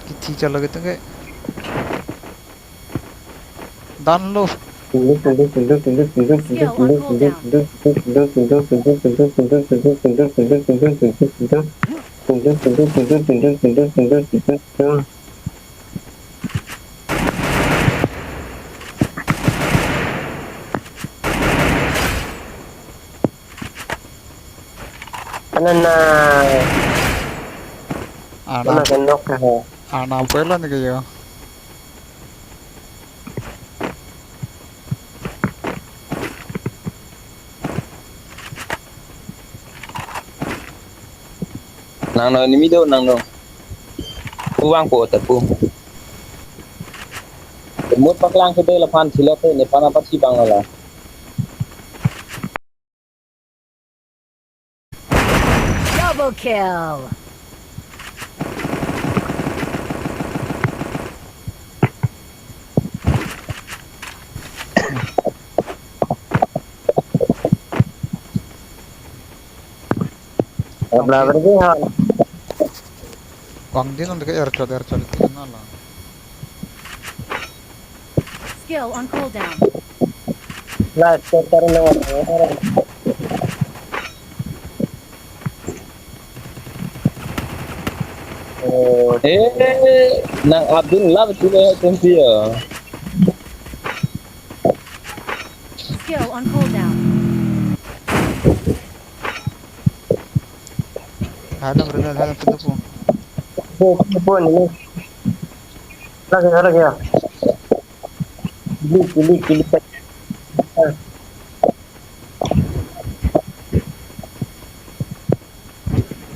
किती चलो gitu kayak download Skill on cooldown. Anana anak mana kenok ka anak apa lah nih kayak nang no ni mi do nang no pu wang po ta pu mut paklang ke de la phan thila te ne pana pachi bang la Double kill. Abla berge ha Wang din untuk kayak aircode itu kenal lah. Skill on cooldown. la tar na oh nang abdul la betul ya tempi ya Skill on cooldown. Ada berada ada tuh po ni lagi ya kili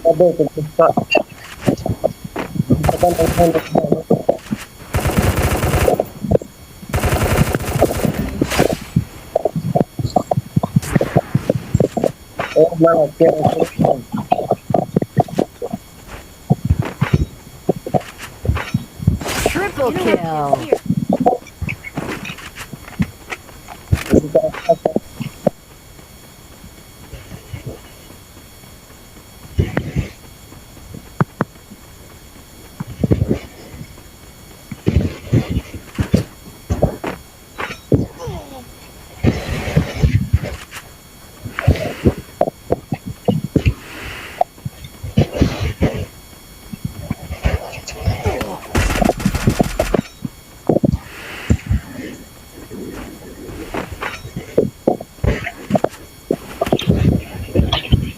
ada kita akan oh mana kira Triple kill.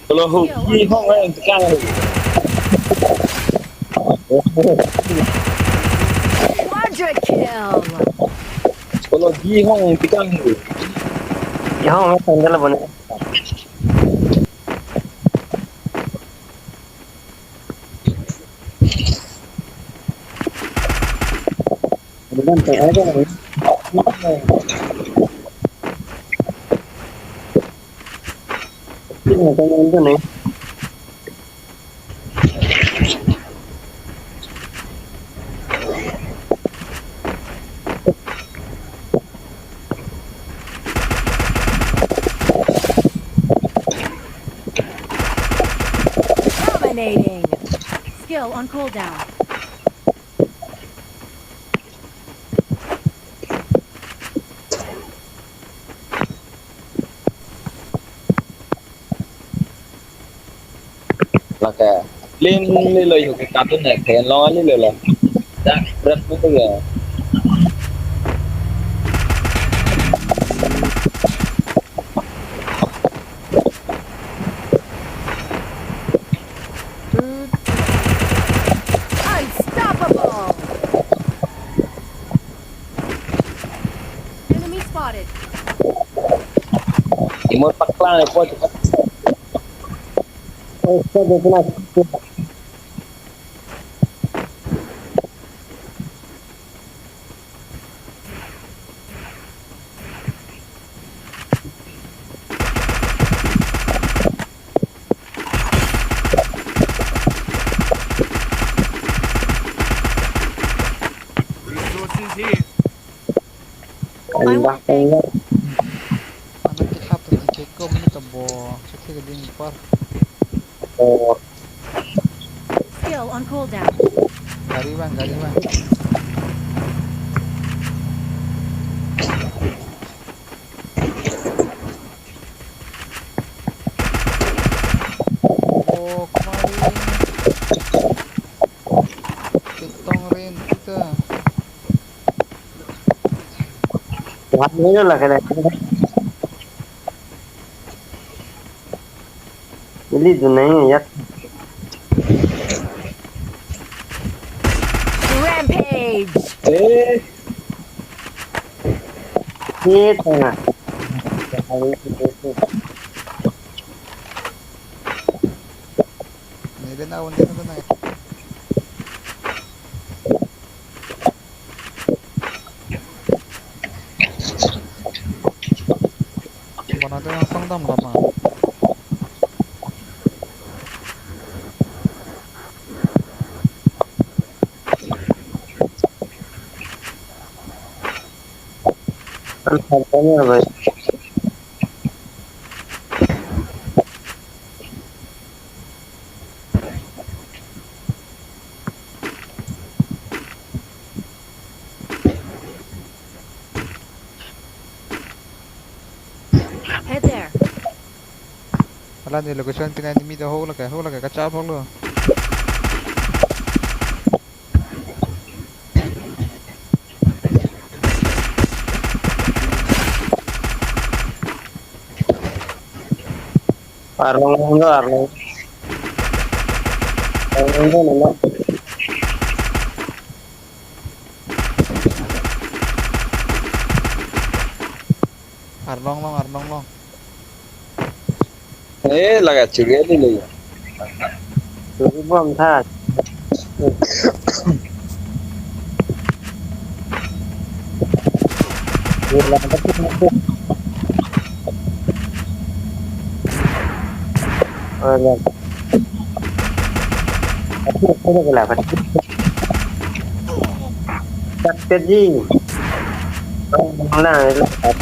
kalau hoki hong yang tekan Quadra kill. kalau gi hong tekan यहाँ मैं संजल बने bukan tak ada ini macam itu nih Dominating. Skill on cooldown. là kẻ lên lên lời của cái cặp này kẻ lo lên lời là đã rất bây giờ Unstoppable. Enemy spotted. thì một phát lang này qua thì इसका देखना I अंडा want anak kita tuh di Ceko ini tebo cek ke ding par और skill on cooldown. Gari bang. Oh, kemarin kitong rin kita. हाथ में जो लग रहा है मिली तो नहीं है यार Rampage! ये था ना Nila na undi na na. Coba natin ang sangdam lama. भाई Head there. Wala ni location pinanimi daw ho lagay kachap ho lo. Arlong Arlong nana Arlong long. लगा चुड़िया ले लिया तो बम था ये लगा और अच्छे के लगा सत्य जी ना लगा